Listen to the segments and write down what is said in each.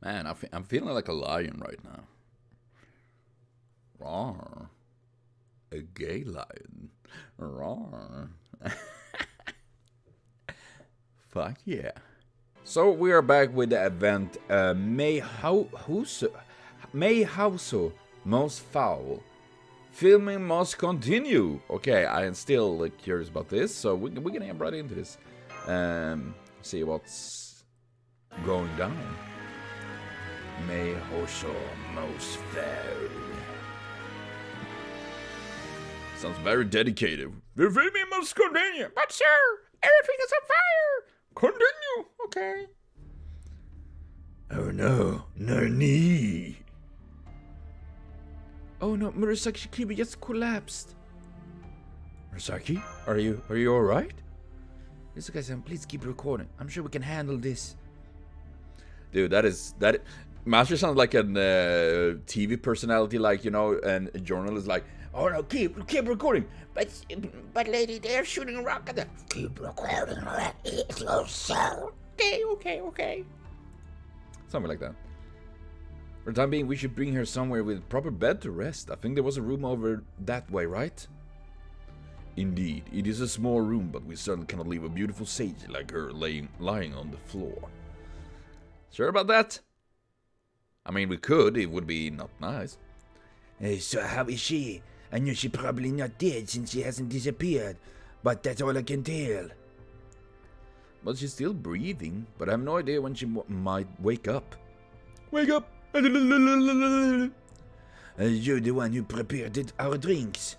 Man, I'm feeling like a lion right now. Roar. A gay lion. Roar. Fuck yeah. So we are back with the event Meihousou Most Foul. Filming must continue. Okay, I am still curious about this, so we're gonna get right into this. See what's going down. Meihousou Most Foul. Sounds very dedicated. The filming must continue. But sir, everything is on fire. Continue. Okay. Oh no, Nani. Oh no, Murasaki Kiba just collapsed. Murasaki, are you all right? Yes, guys, please keep recording. I'm sure we can handle this. Dude, that. Master sounds like a TV personality, like, you know, and a journalist, like, oh no, keep recording. But lady, they're shooting a rocket. At keep recording. Okay. Something like that. For the time being, we should bring her somewhere with proper bed to rest. I think there was a room over that way, right? Indeed, it is a small room, but we certainly cannot leave a beautiful sage like her lying on the floor. Sure about that? I mean, we could. It would be not nice. Hey, so how is she? I know she's probably not dead since she hasn't disappeared, but that's all I can tell. Well, she's still breathing, but I have no idea when she might wake up. Wake up! You're the one who prepared our drinks.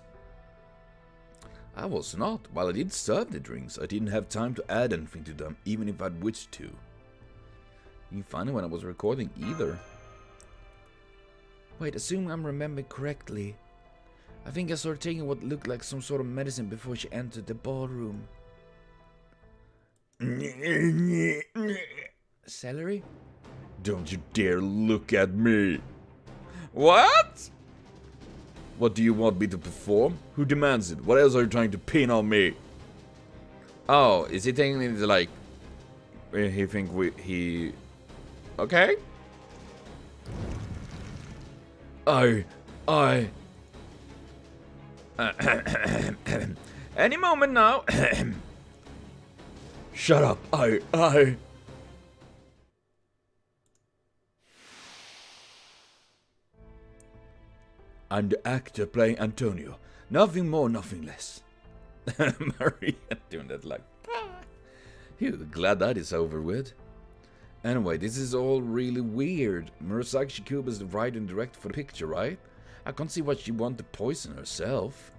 I was not. While I did serve the drinks, I didn't have time to add anything to them, even if I'd wished to. You didn't find it when I was recording either. Wait, assuming I'm remembering correctly, I think I saw her taking what looked like some sort of medicine before she entered the ballroom. Celery? Don't you dare look at me! What? What do you want me to perform? Who demands it? What else are you trying to pin on me? Oh, is he thinking it's like... He think he... Okay? Any moment now. Shut up. I'm the actor playing Antonio. Nothing more, nothing less. Maria doing that like... Phew, glad that is over with. Anyway, this is all really weird. Murasaki Shikuba is the writer and director for the picture, right? I can't see why she wanted to poison herself.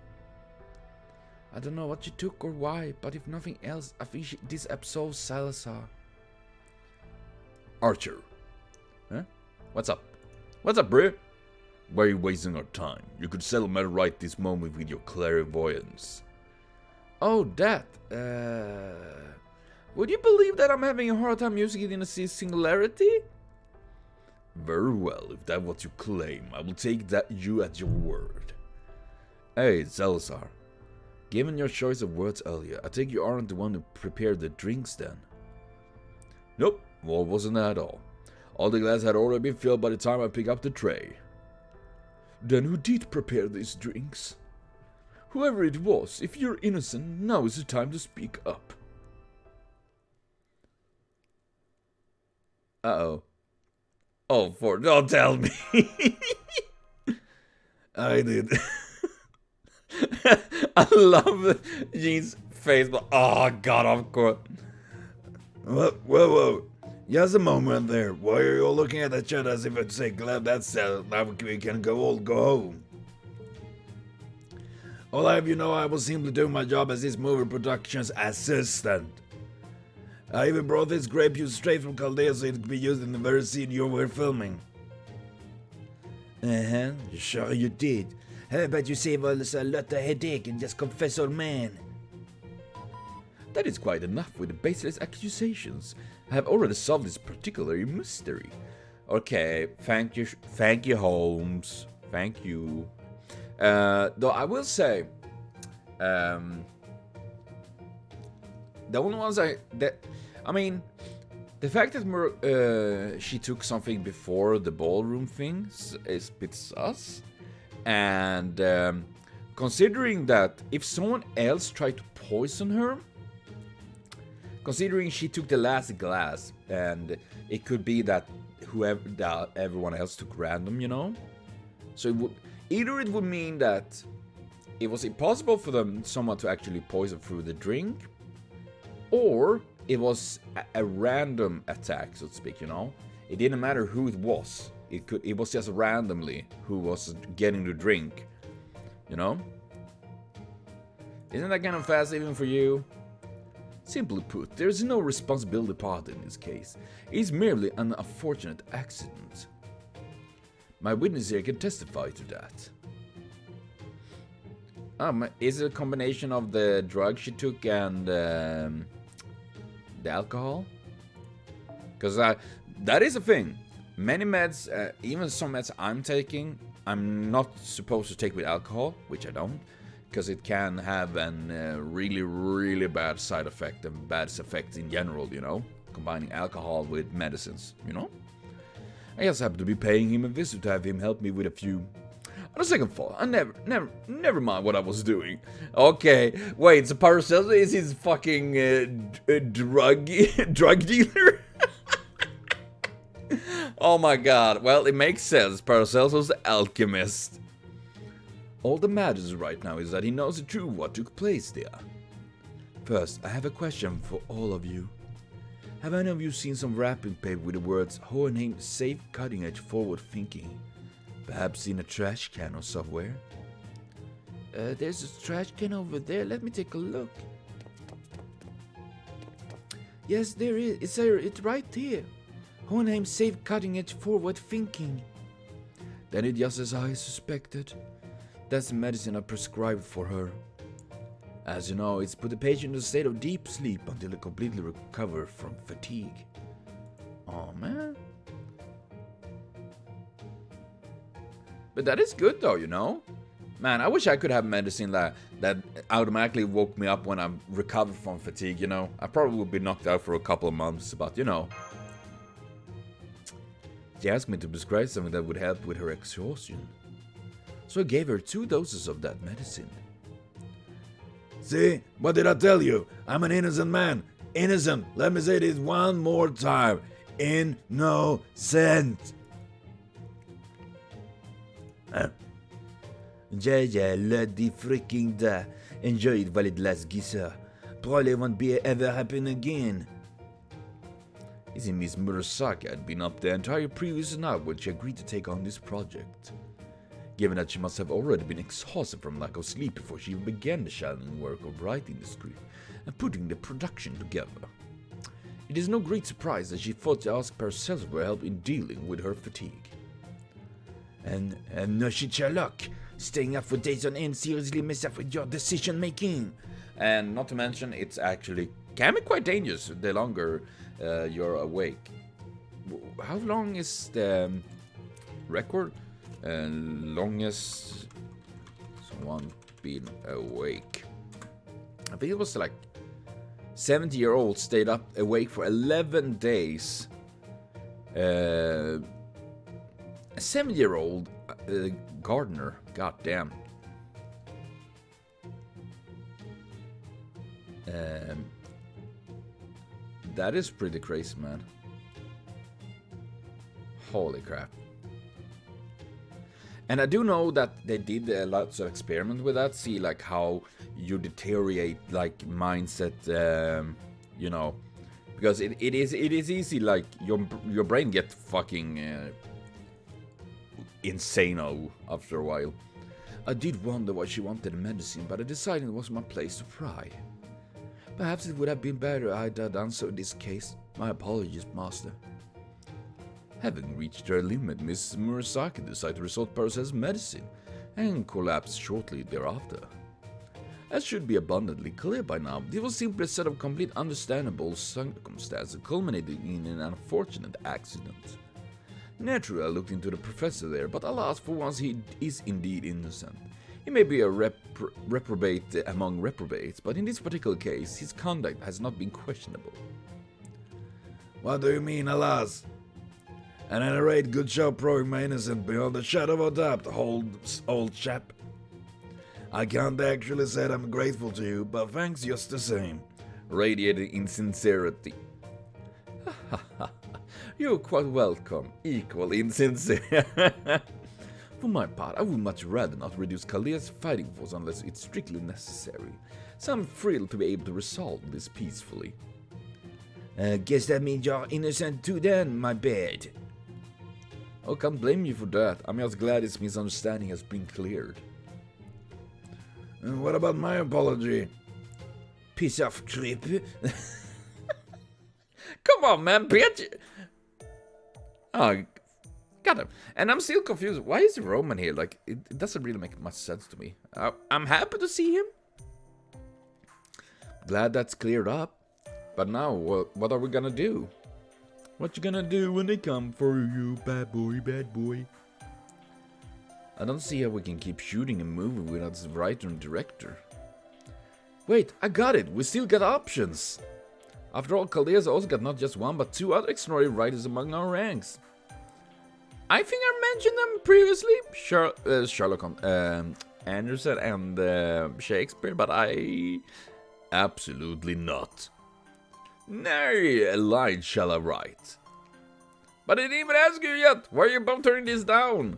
I don't know what she took or why, but if nothing else, I think this absolves Salazar. Archer. Huh? What's up? What's up, bro? Why are you wasting our time? You could settle matter right this moment with your clairvoyance. Oh, that. Would you believe that I'm having a hard time using it in a singularity? Very well, if that's what you claim, I will take you at your word. Hey, Salazar. Given your choice of words earlier, I take you aren't the one who prepared the drinks then. Nope, well, wasn't that at all. All the glasses had already been filled by the time I picked up the tray. Then who did prepare these drinks? Whoever it was, if you're innocent, now is the time to speak up. Uh-oh. Oh, don't tell me. I did. I love Jean's face, but oh god, of course. Whoa. Just a moment there. Why are you all looking at each other as if I'd say, glad that's settled, now we can go home. All I have you know, I was simply doing my job as this movie production's assistant. I even brought this grape juice straight from Chaldea so it could be used in the very scene you were filming. Sure you did. How about you save us a lot of headache and just confess our man? That is quite enough with the baseless accusations. I have already solved this particular mystery. Okay, thank you, Holmes. Thank you. Though I will say, the only ones I mean, The fact that she took something before the ballroom thing is a bit sus. And considering that if someone else tried to poison her, considering she took the last glass, and it could be that everyone else took random, you know? So either it would mean that it was impossible for someone to actually poison through the drink, or it was a random attack, so to speak, you know? It didn't matter who it was. It was just randomly who was getting the drink, you know? Isn't that kind of fast even for you? Simply put, there is no responsibility part in this case. It is merely an unfortunate accident. My witness here can testify to that. Is it a combination of the drug she took and the alcohol? Because that is a thing. Many meds, even some meds I'm taking, I'm not supposed to take with alcohol, which I don't, because it can have an really, really bad side effect and bad effects in general, you know, combining alcohol with medicines, you know. I just happen to be paying him a visit to have him help me with a few. On a second thought, I never mind what I was doing. Okay, wait, so Paracelsus is his fucking drug dealer? Oh my god, well, it makes sense. Paracelsus was the alchemist. All that matters right now is that he knows the truth what took place there. First, I have a question for all of you. Have any of you seen some wrapping paper with the words Hohenheim Safe Cutting Edge Forward Thinking? Perhaps in a trash can or somewhere? There's a trash can over there. Let me take a look. Yes, there is. It's right there. Hohenheim Safe Cutting Edge Forward Thinking. Then it's just as I suspected. That's the medicine I prescribed for her. As you know, it's put the patient in a state of deep sleep until they completely recover from fatigue. Oh man. But that is good though, you know? Man, I wish I could have medicine that automatically woke me up when I'm recovered from fatigue, you know? I probably would be knocked out for a couple of months, but you know. She asked me to prescribe something that would help with her exhaustion. So I gave her 2 doses of that medicine. See? What did I tell you? I'm an innocent man. Innocent. Let me say this one more time. Innocent. Ja, let the freaking die. Enjoy it while it lasts, Gisa. Probably won't be ever happen again. Isn't Miss Murasaki had been up the entire previous night when she agreed to take on this project. Given that she must have already been exhausted from lack of sleep before she even began the challenging work of writing the script and putting the production together. It is no great surprise that she thought to ask Paracelsus for help in dealing with her fatigue. And no shit, Sherlock. Staying up for days on end seriously mess up with your decision making. And not to mention, it's actually can be quite dangerous the longer you're awake. How long is the record? Longest someone been awake. I think it was like 70-year-old stayed up awake for 11 days. A 7-year-old gardener. God damn. That is pretty crazy, man. Holy crap. And I do know that they did lots of experiment with that, see like how you deteriorate like mindset, you know, because it is easy, like your brain gets fucking insane after a while. I did wonder why she wanted the medicine, but I decided it was my place to pry. Perhaps it would have been better I had done so in this case. My apologies, master. Having reached her limit, Miss Murasaki decided to resort to Paracelsus' medicine and collapsed shortly thereafter. As should be abundantly clear by now, it was simply a set of complete understandable circumstances culminating in an unfortunate accident. Naturally, I looked into the professor there, but alas, for once he is indeed innocent. He may be a reprobate among reprobates, but in this particular case, his conduct has not been questionable. What do you mean, alas? At any rate, good job proving my innocence beyond a shadow of a doubt, old chap. I can't actually say I'm grateful to you, but thanks just the same. Radiated insincerity. You're quite welcome, equally insincere. For my part, I would much rather not reduce Khalid's fighting force unless it's strictly necessary, so I'm thrilled to be able to resolve this peacefully. Guess that means you're innocent too then, my bad. Oh, can't blame you for that. I'm just glad this misunderstanding has been cleared. And what about my apology? Piss off, creep. Come on, man, bitch! Oh, got him. And I'm still confused. Why is Roman here? Like, it doesn't really make much sense to me. I'm happy to see him. Glad that's cleared up. But now, what are we gonna do? What you gonna do when they come for you, bad boy, bad boy? I don't see how we can keep shooting and moving without the writer and director. Wait, I got it! We still got options! After all, Caldea's also got not just one, but two other extraordinary writers among our ranks. I think I mentioned them previously, Sherlock Anderson and Shakespeare, but I... Absolutely not. Nay, a line shall I write. But I didn't even ask you yet! Why are you both turning this down?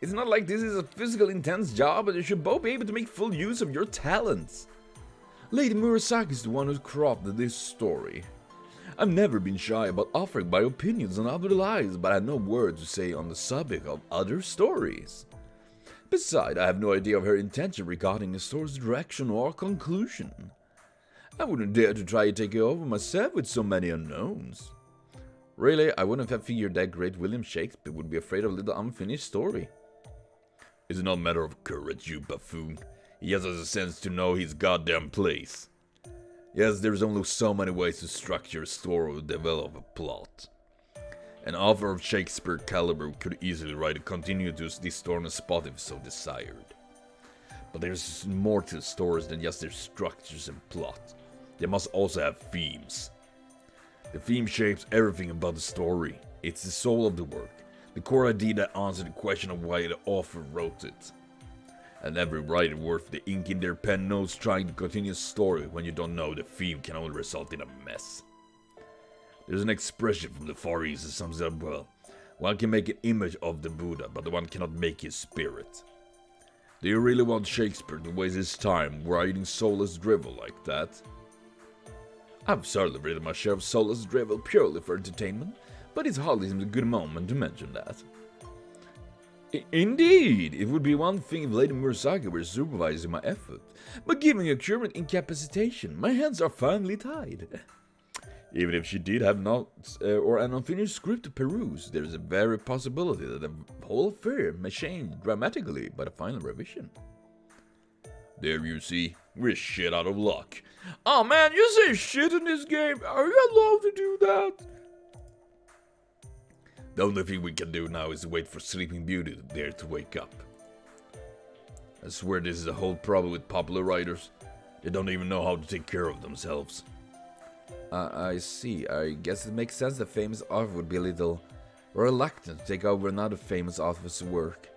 It's not like this is a physical intense job, and you should both be able to make full use of your talents. Lady Murasaki is the one who cropped this story. I've never been shy about offering my opinions on other lives, but I have no word to say on the subject of other stories. Besides, I have no idea of her intention regarding the story's direction or conclusion. I wouldn't dare to try to take it over myself with so many unknowns. Really, I wouldn't have figured that great William Shakespeare would be afraid of a little unfinished story. It's not a matter of courage, you buffoon. He just has a sense to know his goddamn place. Yes, there's only so many ways to structure a story or develop a plot. An author of Shakespeare caliber could easily write a continuous this story on the spot if so desired. But there's more to stories than just their structures and plot. They must also have themes. The theme shapes everything about the story. It's the soul of the work, the core idea that answers the question of why the author wrote it. And every writer worth the ink in their pen knows trying to continue a story when you don't know the theme can only result in a mess. There's an expression from the Far East that sums it up well. One can make an image of the Buddha, but one cannot make his spirit. Do you really want Shakespeare to waste his time writing soulless drivel like that? I've certainly written my share of soulless drivel purely for entertainment, but it hardly seems a good moment to mention that. Indeed, it would be one thing if Lady Murasaki were supervising my effort, but given your current incapacitation, my hands are firmly tied. Even if she did have not or an unfinished script to peruse, there is a very possibility that the whole affair may change dramatically by the final revision. There you see, we're shit out of luck. Oh man, you say shit in this game? Are you allowed to do that? The only thing we can do now is wait for Sleeping Beauty to dare to wake up. I swear this is a whole problem with popular writers. They don't even know how to take care of themselves. I see. I guess it makes sense that famous author would be a little reluctant to take over another famous author's work.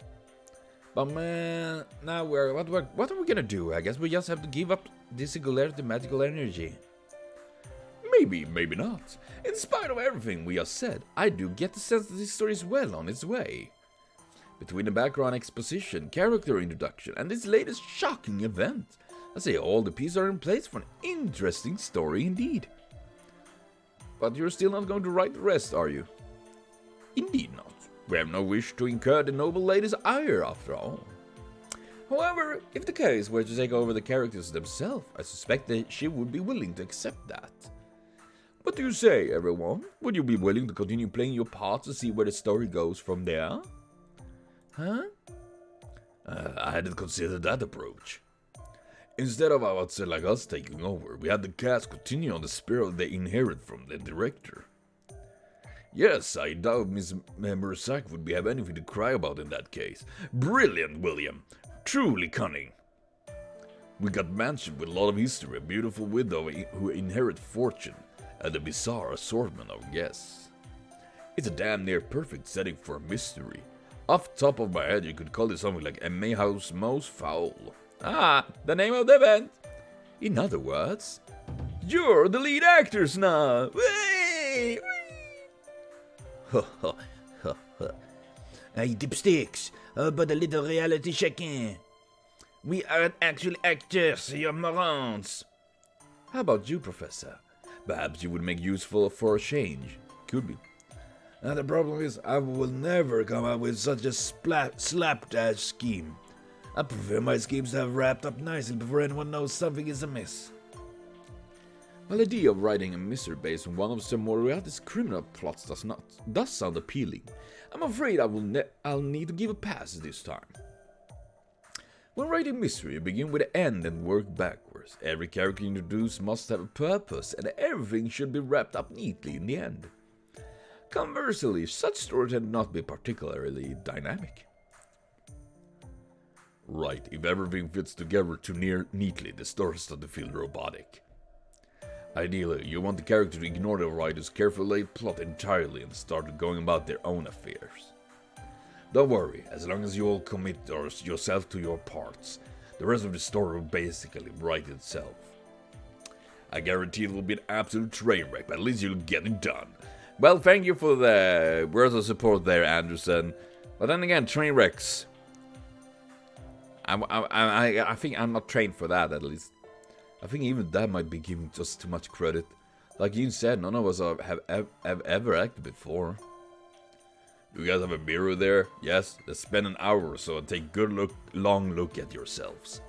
But man, now what are we gonna do? I guess we just have to give up this singularity magical energy. Maybe, maybe not. In spite of everything we have said, I do get the sense that this story is well on its way. Between the background exposition, character introduction, and this latest shocking event, I say all the pieces are in place for an interesting story indeed. But you're still not going to write the rest, are you? Indeed not. We have no wish to incur the noble lady's ire, after all. However, if the case were to take over the characters themselves, I suspect that she would be willing to accept that. What do you say, everyone? Would you be willing to continue playing your part to see where the story goes from there? Huh? I hadn't considered that approach. Instead of I would say like us taking over, we had the cast continue on the spirit they inherit from the director. Yes, I doubt Miss Murasaki would have anything to cry about in that case. Brilliant, William. Truly cunning. We got mansion with a lot of history, a beautiful widow who inherit fortune, and a bizarre assortment of guests. It's a damn near perfect setting for a mystery. Off the top of my head, you could call it something like a Meihousou most foul. Ah, the name of the event. In other words, you're the lead actors now. Whee! Hey, dipsticks, how about a little reality check-in? We aren't actually actors, you're morons. How about you, Professor? Perhaps you would make useful for a change. Could be. And the problem is, I will never come up with such a slapdash scheme. I prefer my schemes to have wrapped up nicely before anyone knows something is amiss. Well, the idea of writing a mystery based on one of Sir Moriarty's criminal plots does sound appealing. I'm afraid I'll need to give a pass this time. When writing mystery, you begin with the end and work backwards. Every character introduced must have a purpose, and everything should be wrapped up neatly in the end. Conversely, such stories tend not be particularly dynamic. Right, if everything fits together too neatly, the story starts to feel robotic. Ideally, you want the character to ignore the writer's carefully laid plot entirely and start going about their own affairs. Don't worry, as long as you all commit yourself to your parts, the rest of the story will basically write itself. I guarantee it will be an absolute train wreck, but at least you'll get it done. Well, thank you for the words of support there, Anderson. But then again, train wrecks. I think I'm not trained for that, at least. I think even that might be giving just too much credit. Like you said, none of us have ever acted before. Do you guys have a mirror there? Yes? Then spend an hour or so and take a good long look at yourselves.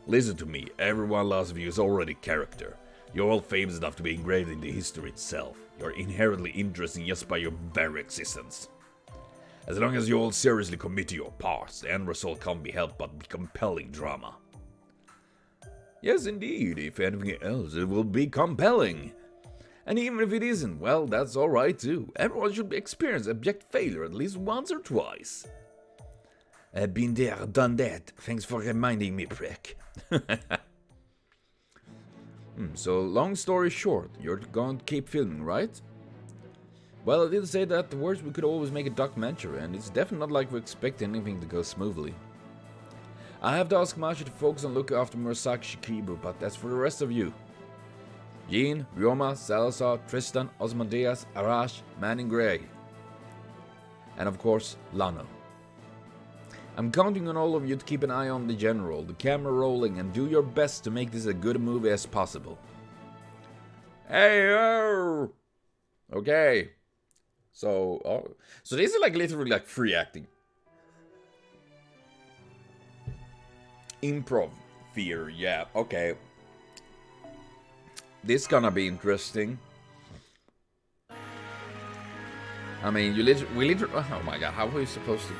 Listen to me, every one last of you is already character. You're all famous enough to be engraved in the history itself. You're inherently interesting just by your very existence. As long as you all seriously commit to your parts, the end result can't be helped but be compelling drama. Yes, indeed. If anything else, it will be compelling. And even if it isn't, well, that's alright too. Everyone should experience abject failure at least once or twice. I've been there, done that. Thanks for reminding me, prick. So, long story short, you're going to keep filming, right? Well, I did say that afterwards we could always make a documentary, and it's definitely not like we expect anything to go smoothly. I have to ask Masha to focus on looking after Murasaki Shikibu, but that's for the rest of you. Jean, Ryoma, Salazar, Tristan, Osmondeus, Arash, Manning Gray. And of course, Lano. I'm counting on all of you to keep an eye on the general, the camera rolling, and do your best to make this as good a movie as possible. Hey, okay. So this is like literally like free acting. Improv theater, yeah, okay. This gonna be interesting. I mean, we literally, oh my god, how are we supposed to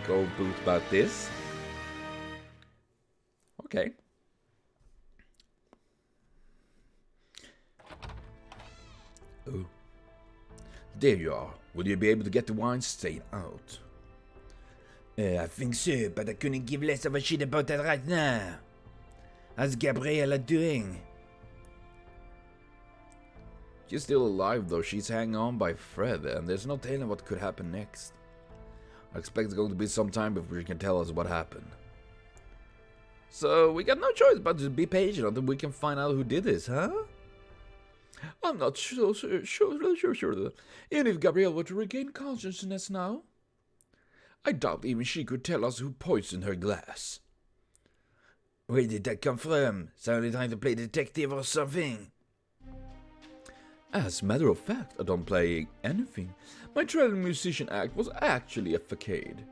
go boot about this? Okay. Oh. There you are. Will you be able to get the wine stain out? I think so, but I couldn't give less of a shit about that right now. How's Gabriella doing? She's still alive though, she's hanging on by a thread, and there's no telling what could happen next. I expect it's going to be some time before she can tell us what happened. So, we got no choice but to be patient until we can find out who did this, huh? I'm not sure. Even if Gabrielle were to regain consciousness now, I doubt even she could tell us who poisoned her glass. Where did that come from? Somebody trying to play detective or something? As a matter of fact, I don't play anything. My traveling musician act was actually a facade.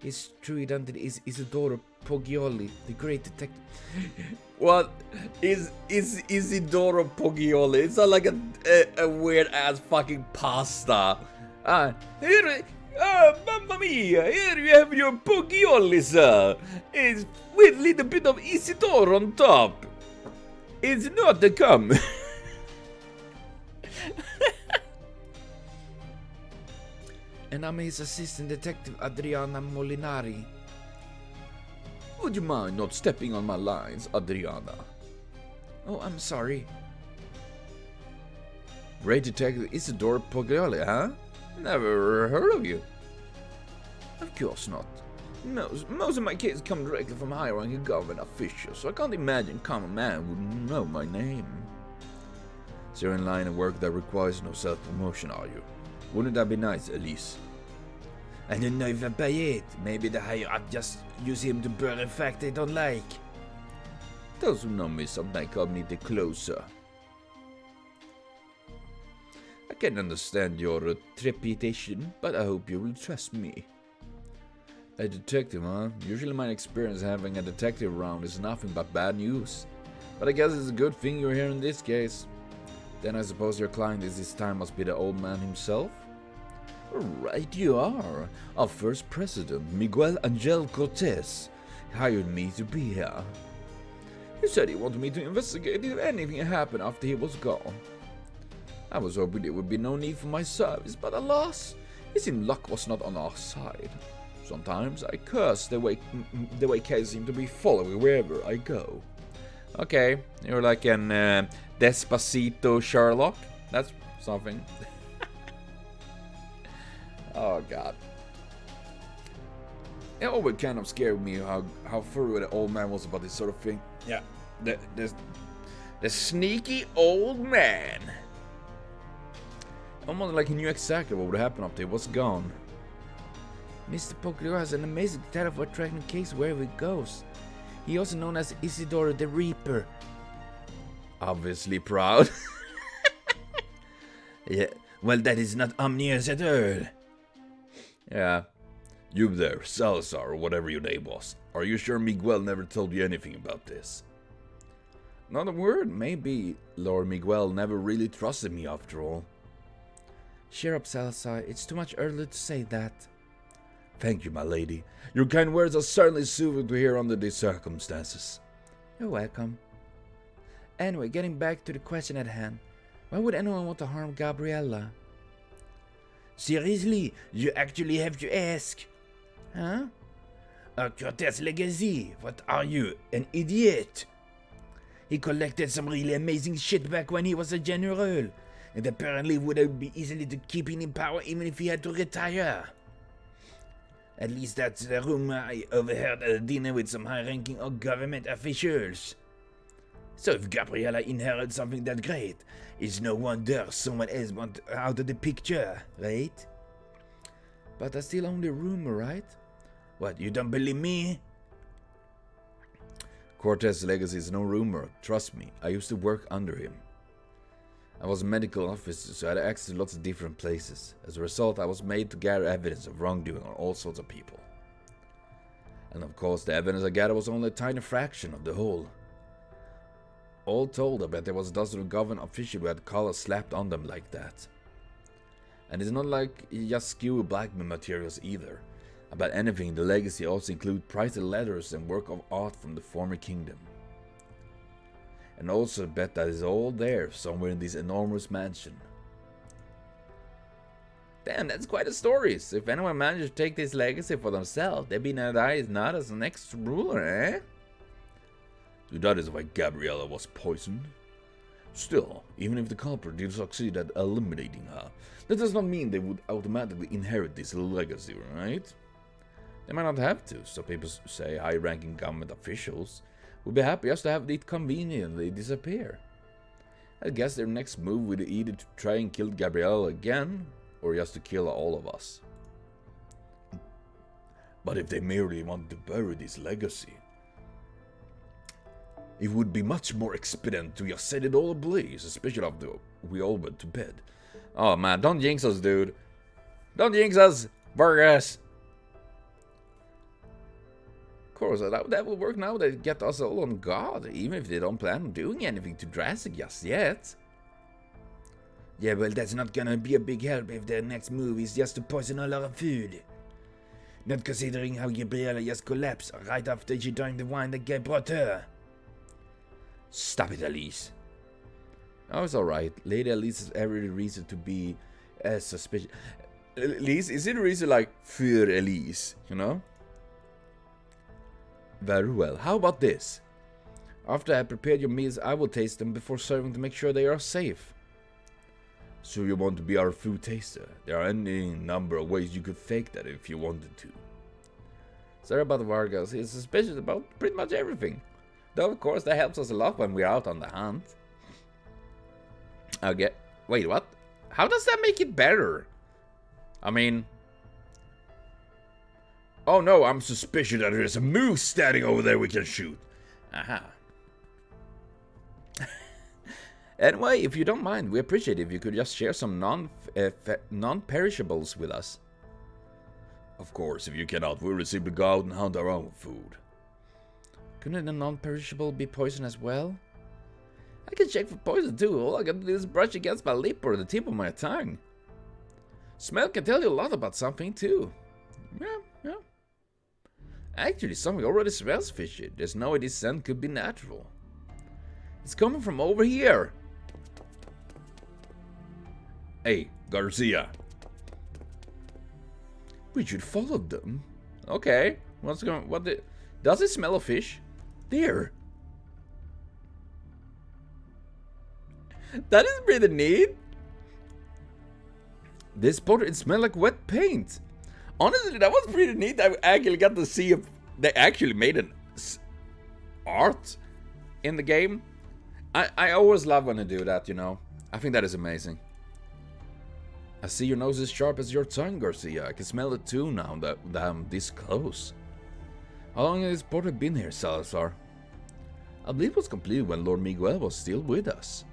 It's true it under Isidoro Poggioli, the great detective. What is Isidoro Poggioli? It's not like a weird ass fucking pasta. Here, mamma mia! Here you have your Poggioli, sir. It's with a little bit of Isidoro on top. It's not to come. And I'm his assistant detective, Adriana Oh, I'm sorry. Great Detective Isidore Poglioli, huh? Never heard of you. Of course not. Most of my cases come directly from high-ranking government officials, so I can't imagine common man would know my name. So you're in line of work that requires no self-promotion, are you? Wouldn't that be nice, Elise? I don't know if I buy it. Maybe the higher up just use him to bury a fact they don't like. Those who know me sometimes call me the closer. I can understand your trepidation, but I hope you will trust me. A detective, huh? Usually my experience having a detective around is nothing but bad news. But I guess it's a good thing you're here in this case. Then I suppose your client this time must be the old man himself? Right you are. Our first president, Miguel Angel Cortez, hired me to be here. He said he wanted me to investigate if anything happened after he was gone. I was hoping there would be no need for my service, but alas, it seemed luck was not on our side. Sometimes I curse the way cases seem to be following wherever I go. Okay, you're like an Despacito Sherlock. That's something. Oh god. It always kind of scared me how thorough the old man was about this sort of thing. Yeah, the sneaky old man. Almost like he knew exactly what would happen after he was gone. Mr. Poglioli has an amazing talent for tracking case wherever he goes. He also known as Isidore the Reaper. Obviously proud. Yeah, well that is not ominous at all. Yeah. You there, Salazar, or whatever your name was. Are you sure Miguel never told you anything about this? Not a word. Maybe Lord Miguel never really trusted me after all. Cheer up, Salazar. It's too much early to say that. Thank you, my lady. Your kind words are certainly soothing to hear under these circumstances. You're welcome. Anyway, getting back to the question at hand. Why would anyone want to harm Gabriella? Seriously, you actually have to ask. Huh? A Cortez legacy. What are you, an idiot? He collected some really amazing shit back when he was a general. And apparently would be easily to keep him in power even if he had to retire. At least that's the rumor I overheard at a dinner with some high-ranking government officials. So if Gabriella inherits something that great, it's no wonder someone else wants out of the picture, right? But that's still only a rumor, right? What, you don't believe me? Cortez's legacy is no rumor. Trust me, I used to work under him. I was a medical officer, so I had access to lots of different places. As a result, I was made to gather evidence of wrongdoing on all sorts of people. And of course, the evidence I gathered was only a tiny fraction of the whole. All told, I bet there was a dozen of government officials who had collars slapped on them like that. And it's not like he just skew blackmail materials either. About anything, the legacy also includes printed letters and work of art from the former kingdom. And also bet that is all there, somewhere in this enormous mansion. Damn, that's quite a story. So if anyone managed to take this legacy for themselves, they'd be not as the next ruler, eh? So that is why Gabriella was poisoned. Still, even if the culprit did succeed at eliminating her, that does not mean they would automatically inherit this legacy, right? They might not have to, so people say high-ranking government officials would be happy just to have it conveniently disappear. I guess their next move would be either to try and kill Gabriella again, or just to kill all of us. But if they merely want to bury this legacy, it would be much more expedient to just set it all ablaze, especially after we all went to bed. Oh man, don't jinx us, dude. Don't jinx us, Vargas. Of course, that will work now. They get us all on guard, even if they don't plan on doing anything too drastic just yet. Yeah, well, that's not gonna be a big help if their next move is just to poison all our food. Not considering how Gabriella just collapsed right after she drank the wine that guy brought her. Stop it, Elise. Oh, it's alright. Lady Elise has every reason to be suspicious. Elise, is it a reason like für Elise, you know? Very well. How about this? After I have prepared your meals, I will taste them before serving to make sure they are safe. So you want to be our food taster? There are any number of ways you could fake that if you wanted to. Sorry about the Vargas, he's suspicious about pretty much everything. Though of course that helps us a lot when we're out on the hunt. Okay, wait, what? How does that make it better? I mean... Oh no, I'm suspicious that there's a moose standing over there we can shoot. Aha. Anyway, if you don't mind, we appreciate it if you could just share some non-perishables with us. Of course, if you cannot, we'll simply go out and hunt our own food. Couldn't a non-perishable be poison as well? I can check for poison too. All I gotta do is brush against my lip or the tip of my tongue. Smell can tell you a lot about something too. Yeah. Actually, something already smells fishy. There's no way this scent could be natural. It's coming from over here. Hey, Garcia. We should follow them. Okay. Does it smell of fish? There. That is pretty neat. This portrait smells like wet paint. Honestly, that was pretty neat. I actually got to see if they actually made an art in the game. I always love when they do that, you know. I think that is amazing. I see your nose is sharp as your tongue, Garcia. I can smell it too now that I'm this close. How long has this portrait been here, Salazar? I believe it was completed when Lord Miguel was still with us.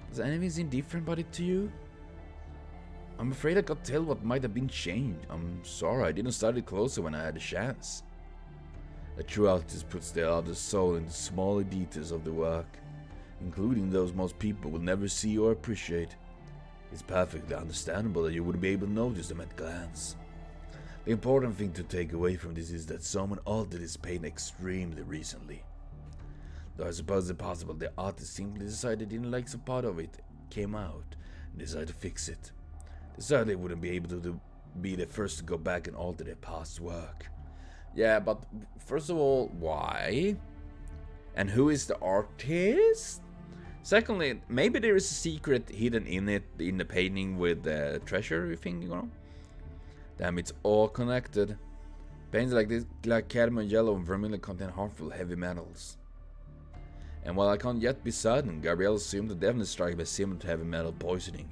Does anything seem different about it to you? I'm afraid I can't tell what might have been changed. I'm sorry, I didn't study it closer when I had a chance. A true artist puts their other soul into smaller details of the work, including those most people will never see or appreciate. It's perfectly understandable that you wouldn't be able to notice them at a glance. The important thing to take away from this is that someone altered his paint extremely recently. Though I suppose it's possible the artist simply decided he didn't like some part of it, came out, and decided to fix it. They certainly wouldn't be able to be the first to go back and alter their past work. Yeah, but first of all, why? And who is the artist? Secondly, maybe there is a secret hidden in it, in the painting with the treasure thing, you know? Damn, it's all connected. Paints like this, like cadmium yellow and vermilion, contain harmful heavy metals. And while I can't yet be certain, Gabrielle assumed the definitely strike by similar to heavy metal poisoning.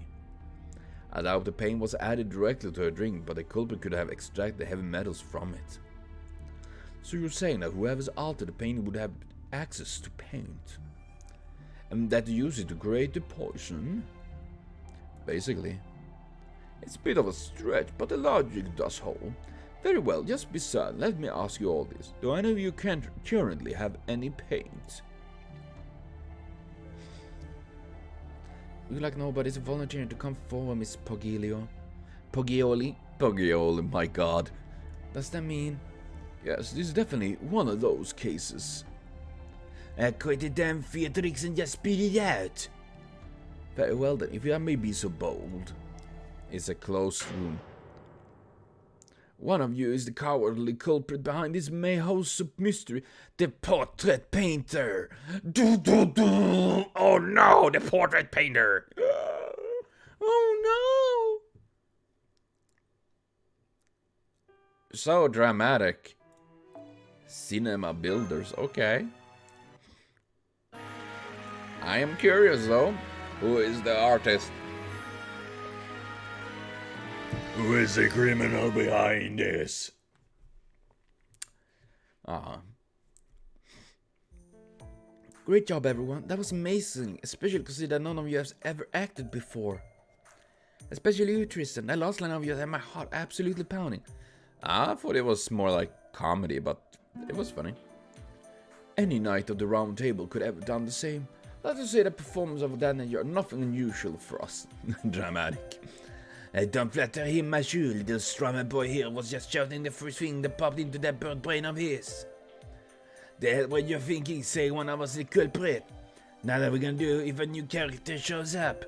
I doubt the paint was added directly to her drink, but the culprit could have extracted the heavy metals from it. So you're saying that whoever's altered the paint would have access to paint? And that they use it to create the poison? Basically. It's a bit of a stretch, but the logic does hold. Very well, just be certain, let me ask you all this. Do any of you currently have any paint? Look like nobody's volunteering to come forward, Miss Pogioli, my god. Does that mean? Yes, this is definitely one of those cases. Quite a damn Beatrix and just spit it out. Very well then, if I may be so bold. It's a closed room. One of you is the cowardly culprit behind this Meihousou mystery, the portrait painter. Oh no, the portrait painter. Oh no. So dramatic. Cinema builders, okay. I am curious though. Who is the artist? Who is the criminal behind this? Great job, everyone. That was amazing, especially considering none of you have ever acted before. Especially you, Tristan. That last line of yours had my heart absolutely pounding. I thought it was more like comedy, but it was funny. Any knight of the round table could have done the same. Let us say the performance of that nature are nothing unusual for us. Dramatic. Don't flatter him, Meihousou. Little strummer boy here was just shouting the first thing that popped into that bird brain of his. The hell were you thinking, saying when I was the culprit? Now that we're gonna do if a new character shows up.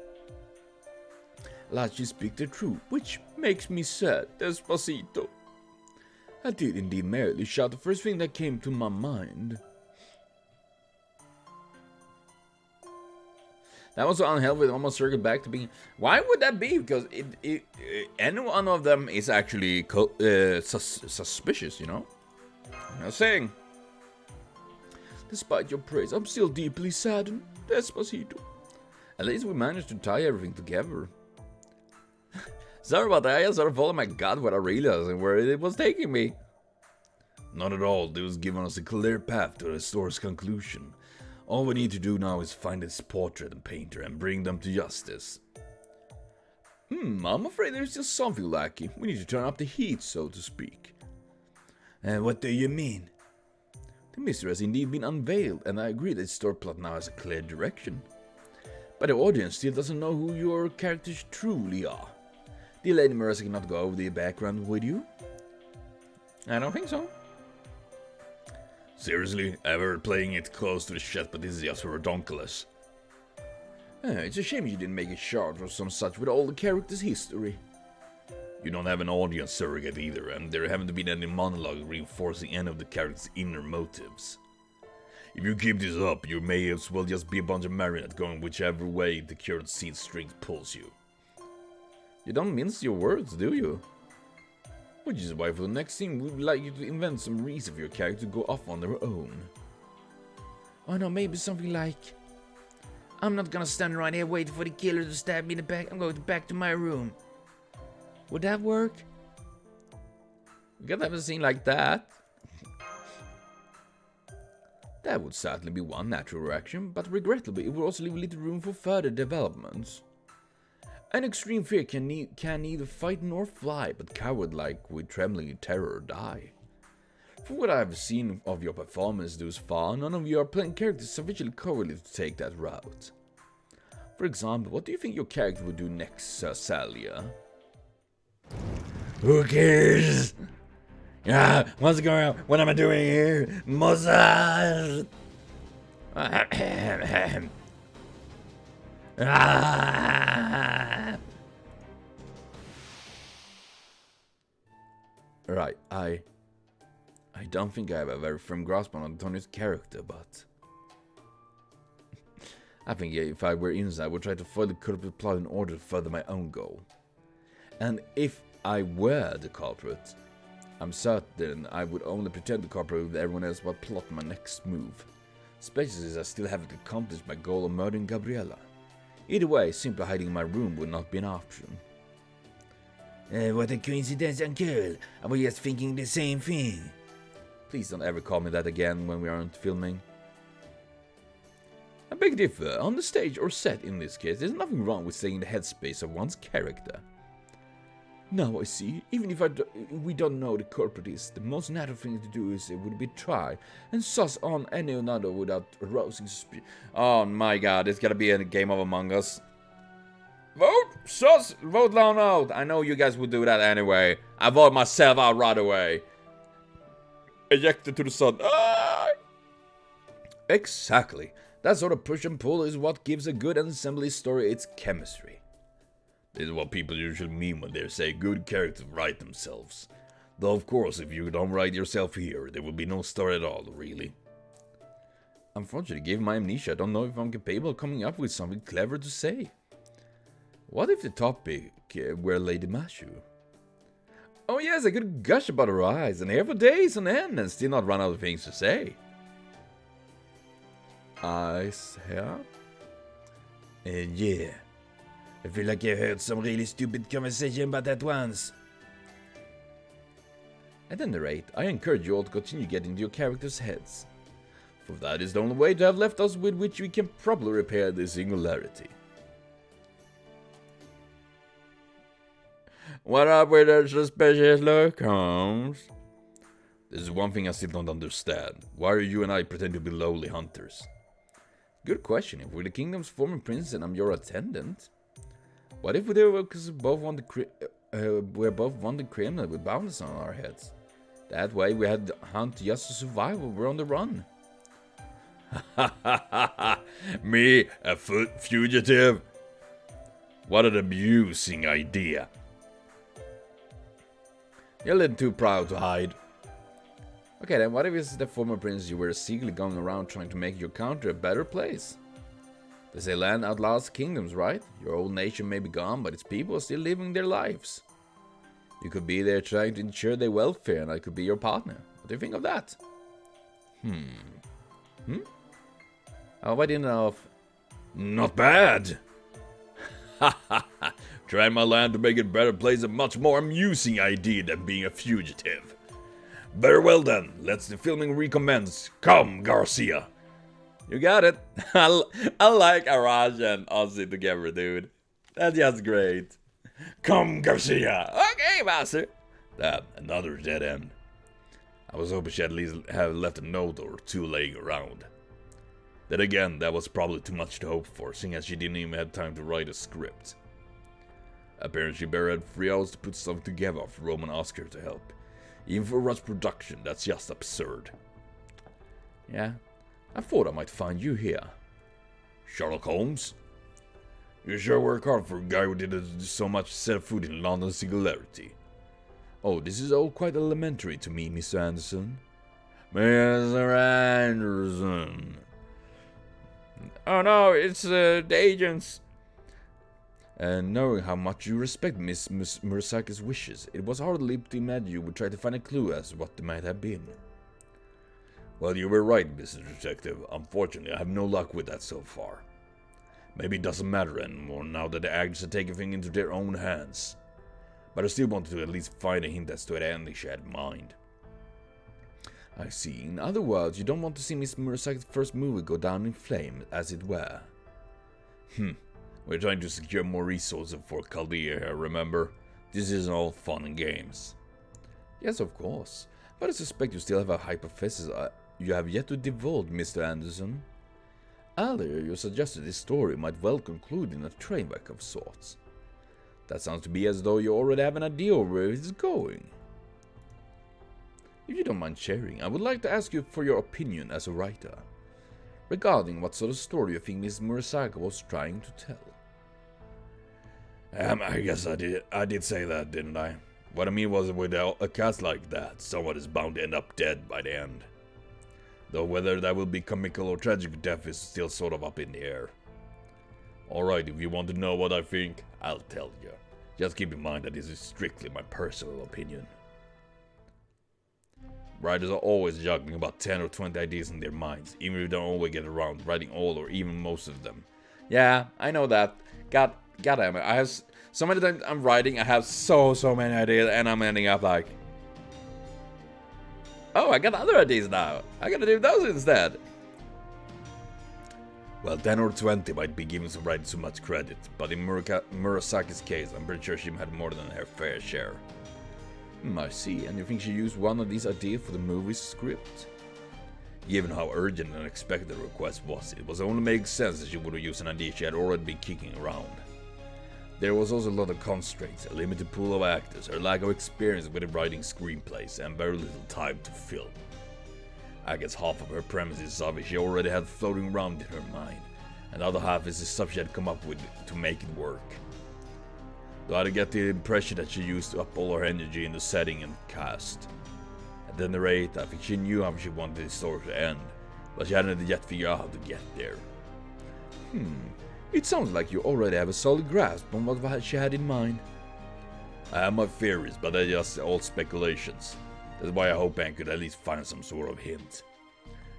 Let's just speak the truth, which makes me sad, Despacito. I did indeed merely shout the first thing that came to my mind. That was so unhealthy. It almost circled back to being. Why would that be? Because any one of them is actually suspicious, you know? I'm saying. Despite your praise, I'm still deeply saddened. Despacito. At least we managed to tie everything together. Sorry about that. I just sort of followed my gut without realizing where it was taking me. Not at all. It was giving us a clear path to the story's conclusion. All we need to do now is find its portrait and painter and bring them to justice. I'm afraid there's just something lacking. We need to turn up the heat, so to speak. And what do you mean? The mystery has indeed been unveiled, and I agree that the story plot now has a clear direction. But the audience still doesn't know who your characters truly are. Did Lady Marissa cannot go over the background with you? I don't think so. Seriously, I've heard playing it close to the chest, but this is just redonkulous. It's a shame you didn't make a chart or some such with all the characters' history. You don't have an audience surrogate either, and there haven't been any monologue reinforcing any of the characters' inner motives. If you keep this up, you may as well just be a bunch of marionettes going whichever way the current scene string pulls you. You don't mince your words, do you? Which is why for the next scene we would like you to invent some reason for your character to go off on their own. Oh no, maybe something like... I'm not gonna stand around here waiting for the killer to stab me in the back. I'm going back to my room. Would that work? We could have a scene like that. That would certainly be one natural reaction, but regrettably it would also leave little room for further developments. An extreme fear can neither fight nor fly, but coward-like with trembling terror die. From what I have seen of your performance thus far, none of you are playing characters sufficiently cowardly to take that route. For example, what do you think your character would do next, Sir Salia? Who cares? What's going on? What am I doing here? Mozart! Right, I don't think I have a very firm grasp on Antonio's character, but... I think if I were inside, I would try to foil the culprit plot in order to further my own goal. And if I were the culprit, I'm certain I would only pretend to cooperate with everyone else while plotting my next move. Especially since I still haven't accomplished my goal of murdering Gabriella. Either way, simply hiding in my room would not be an option. What a coincidence, Uncle. I was just thinking the same thing. Please don't ever call me that again when we aren't filming. A big differ. On the stage or set in this case, there's nothing wrong with staying in the headspace of one's character. Now I see, even if we don't know the culprit is, the most natural thing to do would be try and suss on any another without arousing suspicion. Oh my god, it's gotta be a game of Among Us. Vote! Suss! Vote Lone out! I know you guys would do that anyway. I vote myself out right away. Ejected to the sun. Ah! Exactly. That sort of push and pull is what gives a good ensemble story its chemistry. This is what people usually mean when they say good characters write themselves. Though of course, if you don't write yourself here, there will be no story at all, really. Unfortunately, given my amnesia, I don't know if I'm capable of coming up with something clever to say. What if the topic were Lady Meihousou? Oh yes, I could gush about her eyes and hair for days on end and still not run out of things to say. Eyes, hair? Yeah. I feel like I heard some really stupid conversation about that once. At any rate, I encourage you all to continue getting into your characters' heads. For that is the only way to have left us with which we can properly repair the singularity. What up with that suspicious look, Holmes? This is one thing I still don't understand. Why are you and I pretending to be lowly hunters? Good question. If we're the kingdom's former prince and I'm your attendant, what if we're both wanted criminal with bounties on our heads? That way we had to hunt just to survive when we're on the run. Me, a fugitive? What an amusing idea. You're a little too proud to hide. Okay then, what if it's the former prince you were secretly going around trying to make your country a better place? They say land outlaws kingdoms, right? Your old nation may be gone, but its people are still living their lives. You could be there trying to ensure their welfare, and I could be your partner. What do you think of that? How about enough? Not bad. Ha ha ha! Trying my land to make it a better place is a much more amusing idea than being a fugitive. Very well then, let's the filming recommence. Come, Garcia. You got it. I like Araj and Ozzy together, dude. That's just great. Come, Garcia. Okay, master. Another dead end. I was hoping she'd at least have left a note or two laying around. Then again, that was probably too much to hope for, seeing as she didn't even have time to write a script. Apparently she barely had 3 hours to put something together for Roman Oscar to help. Even for rush production, that's just absurd. Yeah, I thought I might find you here. Sherlock Holmes? You sure work hard for a guy who did so much set foot in London's singularity. Oh, this is all quite elementary to me, Mr. Anderson. Mr. Anderson. Oh no, it's the agents. And knowing how much you respect Miss Murasaki's wishes, it was hardly to imagine you would try to find a clue as to what they might have been. Well, you were right, Mr. Detective. Unfortunately, I have no luck with that so far. Maybe it doesn't matter anymore now that the agents are taking things into their own hands. But I still wanted to at least find a hint as to the ending she had in mind. I see. In other words, you don't want to see Miss Murasaki's first movie go down in flames, as it were. We're trying to secure more resources for Chaldea here, remember? This isn't all fun and games. Yes, of course. But I suspect you still have a hypothesis you have yet to divulge, Mr. Anderson. Earlier, you suggested this story might well conclude in a train wreck of sorts. That sounds to be as though you already have an idea of where it's going. If you don't mind sharing, I would like to ask you for your opinion as a writer, regarding what sort of story you think Miss Murasaki was trying to tell. I guess I did say that, didn't I? What I mean was, with a cast like that, someone is bound to end up dead by the end. Though whether that will be comical or tragic death is still sort of up in the air. Alright, if you want to know what I think, I'll tell you. Just keep in mind that this is strictly my personal opinion. Writers are always juggling about 10 or 20 ideas in their minds, even if they don't always get around writing all or even most of them. Yeah, I know that. God damn it. I have so many times I'm writing, I have so many ideas, and I'm ending up like, oh, I got other ideas now. I gotta do those instead. Well, 10 or 20 might be giving some writers too much credit, but in Murasaki's case, I'm pretty sure she had more than her fair share. I see. And you think she used one of these ideas for the movie's script? Given how urgent and unexpected the request was, it was only making sense that she would have used an idea she had already been kicking around. There was also a lot of constraints, a limited pool of actors, her lack of experience with writing screenplays, and very little time to film. I guess half of her premise is stuff she already had floating around in her mind, and the other half is the stuff she had come up with to make it work. Though I get the impression that she used up all her energy in the setting and cast. At any rate, I think she knew how she wanted the story to end, but she hadn't yet figured out how to get there. It sounds like you already have a solid grasp on what she had in mind. I have my theories, but they're just all speculations. That's why I hope I could at least find some sort of hint.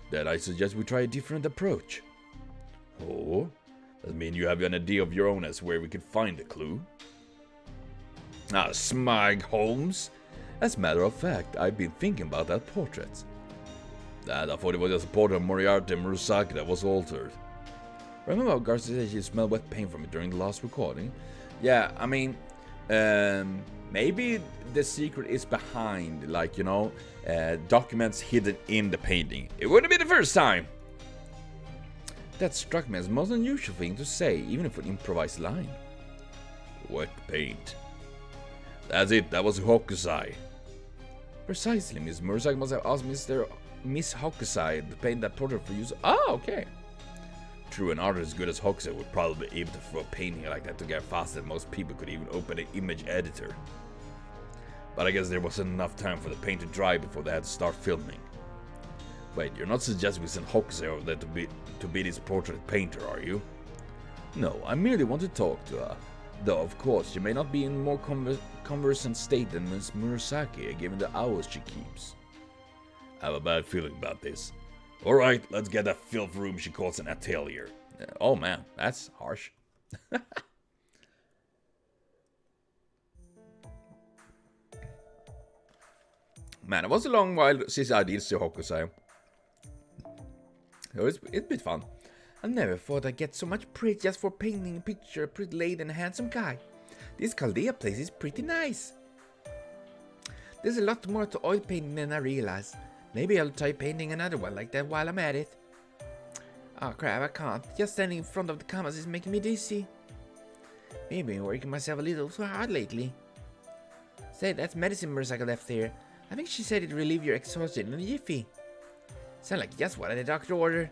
Then I suggest we try a different approach. Oh? Does that mean you have an idea of your own as where we could find the clue? Ah, smag, Holmes. As a matter of fact, I've been thinking about that portrait. I thought it was just a portrait of Moriarty and Murasaki that was altered. Remember how Garcia said she smelled wet paint from it during the last recording? Yeah, I mean, maybe the secret is behind, like, you know, documents hidden in the painting. It wouldn't be the first time. That struck me as the most unusual thing to say, even for an improvised line. Wet paint. That's it, that was Hokusai. Precisely, Miss Murasaki must have asked Miss Hokusai to paint that portrait for use. Oh, okay. True, an artist as good as Hokusai would probably be able to throw a painting like that together faster than most people could even open an image editor. But I guess there wasn't enough time for the paint to dry before they had to start filming. Wait, you're not suggesting we send Hokusai over there to be this portrait painter, are you? No, I merely want to talk to her. Though, of course, she may not be in more conversant state than Miss Murasaki, given the hours she keeps. I have a bad feeling about this. Alright, let's get that filth room she calls an atelier. Oh man, that's harsh. Man, it was a long while since I did see Hokusai. It's been fun. I never thought I'd get so much praise just for painting a picture of a pretty lady and a handsome guy. This Chaldea place is pretty nice. There's a lot more to oil painting than I realized. Maybe I'll try painting another one like that while I'm at it. Oh crap, I can't. Just standing in front of the canvas is making me dizzy. Maybe I'm working myself a little too hard lately. Say, that's medicine Murasaki left here. I think she said it'd relieve your exhaustion in a jiffy. Sound like just what the doctor ordered.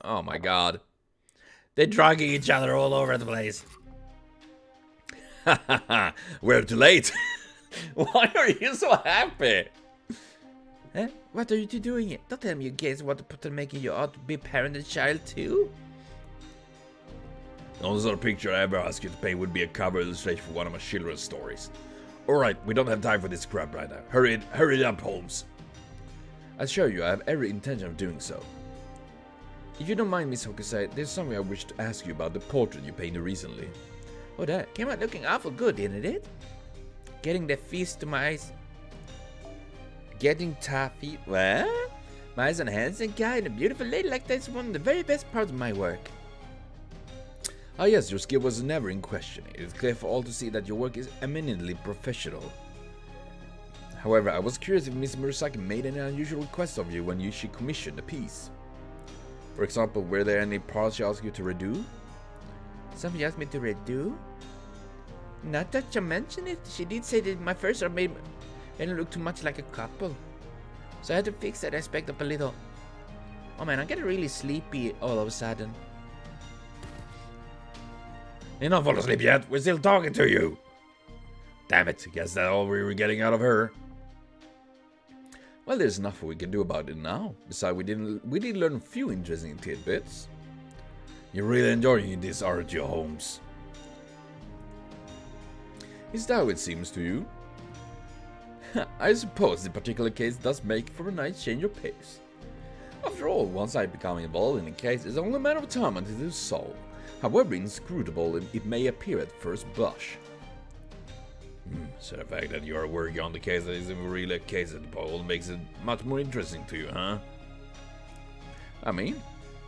Oh my god. They're drugging each other all over the place. We're too late. Why are you so happy? Huh? What are you two doing here? Don't tell me you guys want to put on making you ought to be a parent and child too? The only sort of picture I ever asked you to paint would be a cover illustration for one of my children's stories. Alright, we don't have time for this crap right now. Hurry it up, Holmes. I assure you I have every intention of doing so. If you don't mind, Miss Hokusai, there's something I wish to ask you about the portrait you painted recently. Oh, that came out looking awful good, didn't it? Getting the feast to my eyes. Getting taffy? What? My eyes on a handsome guy and a beautiful lady like that's one of the very best parts of my work. Ah yes, your skill was never in question. It is clear for all to see that your work is eminently professional. However, I was curious if Miss Murasaki made any unusual requests of you when she commissioned a piece. For example, were there any parts she asked you to redo? Something she asked me to redo? Not that you mentioned it. She did say that my first art made it look too much like a couple. So I had to fix that aspect up a little. Oh man, I'm getting really sleepy all of a sudden. You're not falling asleep yet. We're still talking to you. Damn it. Guess that's all we were getting out of her. Well, there's nothing we can do about it now. Besides, we did learn a few interesting tidbits. You're really enjoying this, aren't you, Holmes? Is that how it seems to you? I suppose the particular case does make for a nice change of pace. After all, once I become involved in a case, it's only a matter of time until it is solved, however inscrutable it may appear at first blush. So the fact that you are working on the case that isn't really a case at all makes it much more interesting to you, huh? I mean,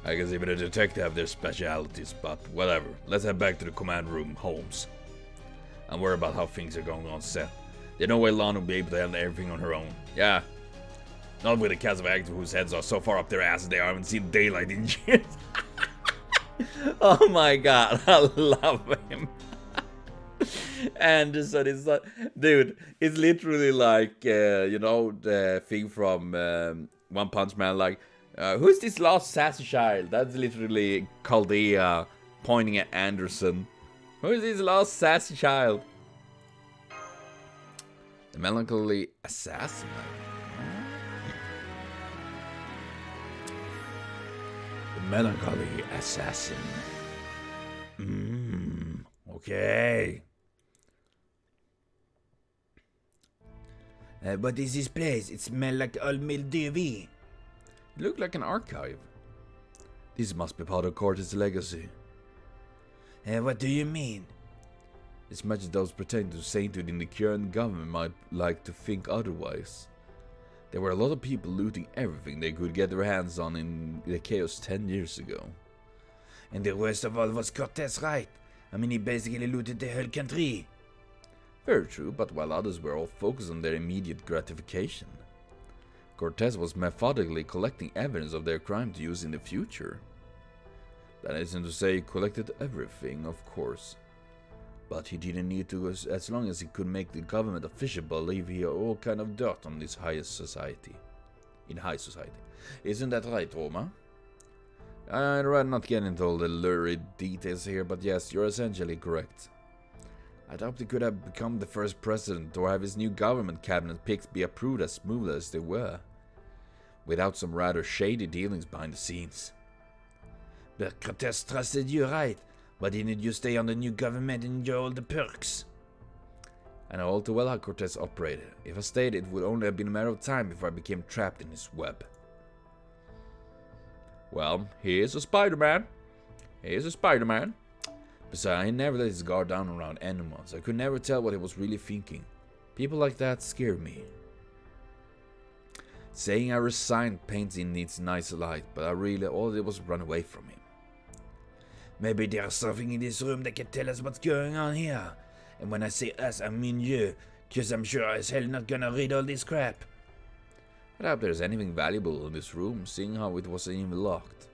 I guess even a detective have their specialities, but whatever. Let's head back to the command room, Holmes. I'm worried about how things are going on set. There's no way Lana will be able to handle everything on her own. Yeah. Not with a cast of actors whose heads are so far up their asses they haven't seen daylight in years. Oh my god, I love him. Anderson is like, dude, it's literally like, you know, the thing from One Punch Man, like, who's this last sassy child? That's literally Chaldea pointing at Anderson. Who is this last sassy child? The melancholy assassin. The melancholy assassin. Okay. What is this place? It smells like old mildew. It looked like an archive. This must be part of Cortes' legacy. What do you mean? As much as those pretending to sainthood in the current government might like to think otherwise. There were a lot of people looting everything they could get their hands on in the chaos 10 years ago. And the worst of all was Cortes, right? I mean, he basically looted the whole country. Very true, but while others were all focused on their immediate gratification, Cortes was methodically collecting evidence of their crime to use in the future. That isn't to say he collected everything, of course. But he didn't need to as long as he could make the government official believe he had all kind of dirt on this highest society. In high society. Isn't that right, Roma? I'd rather not get into all the lurid details here, but yes, you're essentially correct. I'd hoped he could have become the first president or have his new government cabinet picks be approved as smooth as they were, without some rather shady dealings behind the scenes. But Cortez trusted you, right? Why didn't you stay on the new government and enjoy all the perks? I know all too well how Cortez operated. If I stayed, it would only have been a matter of time before I became trapped in his web. Well, he is a Spider-Man. He is a Spider-Man. Besides, he never let his guard down around anyone, so I could never tell what he was really thinking. People like that scare me. Saying I resigned paints in its nice light, but I really all I did was run away from him. Maybe there's something in this room that can tell us what's going on here. And when I say us, I mean you, cause I'm sure as hell not gonna read all this crap. I doubt there's anything valuable in this room, seeing how it wasn't even locked.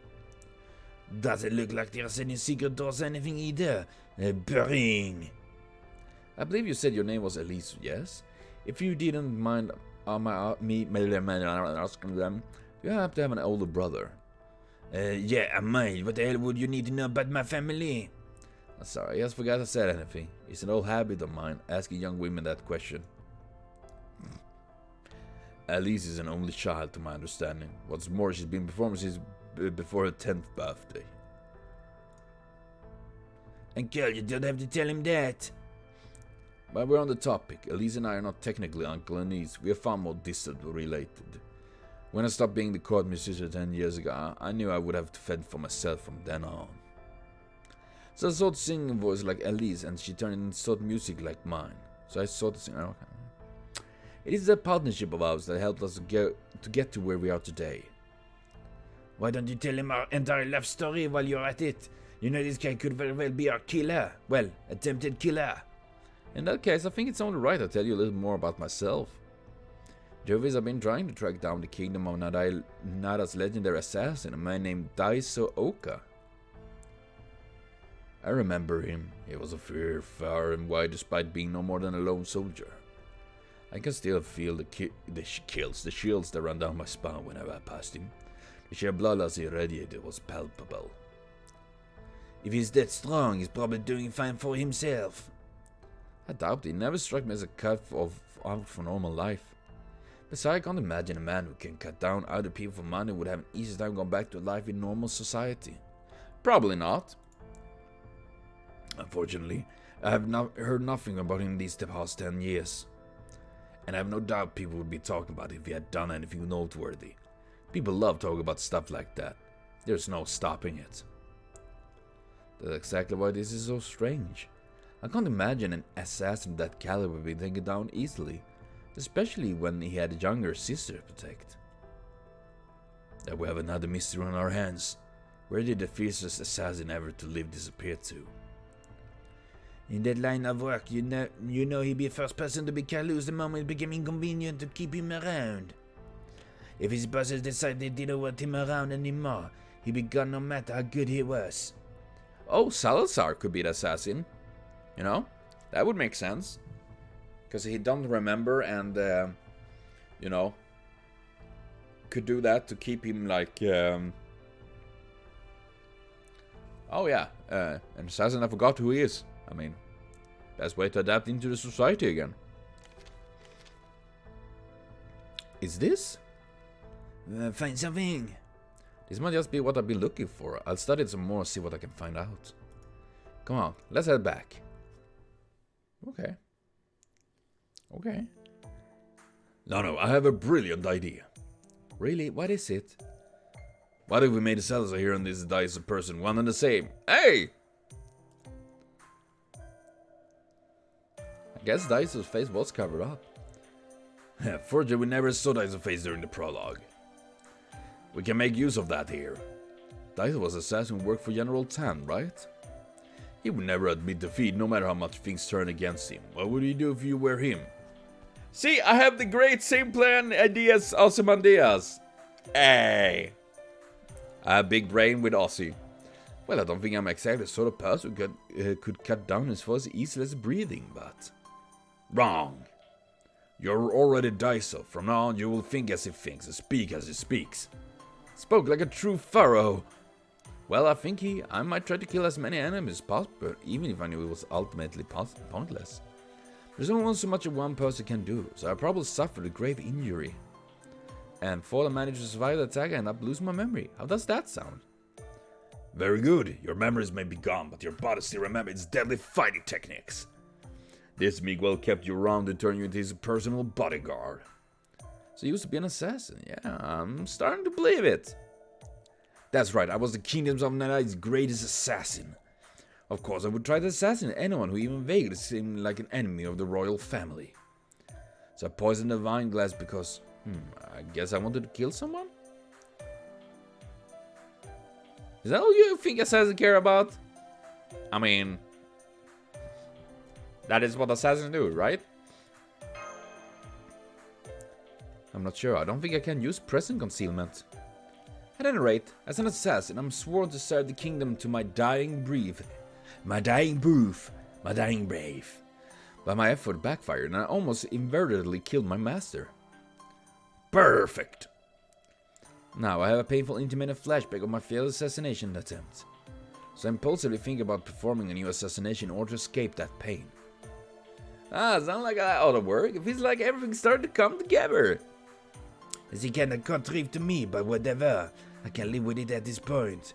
Doesn't look like there's any secret doors or anything either. Boring. I believe you said your name was Elise, yes? If you didn't mind me asking them, you have to have an older brother. Yeah, I might. What the hell would you need to know about my family? Sorry, I just forgot I said anything. It's an old habit of mine, asking young women that question. Elise is an only child, to my understanding. What's more, she's been performing since before her 10th birthday. And girl, you don't have to tell him that. But we're on the topic. Elise and I are not technically uncle and niece. We are far more distant related. When I stopped being the court musician 10 years ago, I knew I would have to fend for myself from then on. So I sought singing a voice like Elise, and she turned and sought music like mine. So I sought to sing. Okay. It is that partnership of ours that helped us to get to where we are today. Why don't you tell him our entire life story while you're at it? You know this guy could very well be our killer. Well, attempted killer. In that case, I think it's only right I tell you a little more about myself. Jovis, I've been trying to track down the kingdom of Nada's legendary assassin, a man named Daiso Oka. I remember him. He was a far and wide despite being no more than a lone soldier. I can still feel the chills that run down my spine whenever I passed him. The sheer bloodlust he radiated was palpable. If he's that strong, he's probably doing fine for himself. I doubt it. He never struck me as a cut out for normal life. Besides, I can't imagine a man who can cut down other people for money would have an easy time going back to life in normal society. Probably not. Unfortunately, I have heard nothing about him these past 10 years. And I have no doubt people would be talking about it if he had done anything noteworthy. People love talking about stuff like that. There's no stopping it. That's exactly why this is so strange. I can't imagine an assassin of that caliber being taken down easily, especially when he had a younger sister to protect. That we have another mystery on our hands. Where did the fiercest assassin ever to live disappear to? In that line of work, you know he'd be the first person to be cut loose the moment it became inconvenient to keep him around. If his bosses decided they didn't want him around anymore, he'd be gone no matter how good he was. Oh, Salazar could be the assassin. You know, that would make sense. Because he don't remember and, you know, could do that to keep him like, oh yeah, an assassin I forgot who he is. I mean, best way to adapt into the society again. Is this? Find something. This might just be what I've been looking for. I'll study it some more, see what I can find out. Come on, let's head back. Okay. Okay. No, I have a brilliant idea. Really? What is it? What if we made a Salazar here and this dice a person, one and the same? Hey! I guess Daiso's face was covered up. Fortunately, we never saw Daiso's face during the prologue. We can make use of that here. Daiso was an assassin who worked for General Tan, right? He would never admit defeat, no matter how much things turn against him. What would you do if you were him? See, I have the great same plan ideas, Ozymandias. Hey! I have big brain with Ozzy. Well, I don't think I'm exactly the sort of person who could cut down his voice easily as breathing, but... Wrong. You're already Daiso. From now on, you will think as he thinks and speak as he speaks. Spoke like a true pharaoh. Well, I think I might try to kill as many enemies as possible, even if I knew it was ultimately pointless. There's only so much one person can do, so I probably suffered a grave injury. And before I managed to survive the attack, I end up losing my memory. How does that sound? Very good. Your memories may be gone, but your body still remembers its deadly fighting techniques. This Miguel kept you around and turned you into his personal bodyguard. So he used to be an assassin. Yeah, I'm starting to believe it. That's right, I was the Kingdoms of Night's greatest assassin. Of course, I would try to assassinate anyone who even vaguely seemed like an enemy of the royal family. So I poisoned the wine glass because, I guess I wanted to kill someone? Is that all you think assassins care about? I mean, that is what assassins do, right? I'm not sure. I don't think I can use present concealment. At any rate, as an assassin, I'm sworn to serve the kingdom to my dying breath. My dying breath. My dying brave. But my effort backfired and I almost inadvertently killed my master. Perfect. Now I have a painful intermittent flashback of my failed assassination attempt. So I impulsively think about performing a new assassination in order to escape that pain. Sounds like that ought to work. It feels like everything's starting to come together. As he kinda contrived to me, but whatever. I can live with it at this point.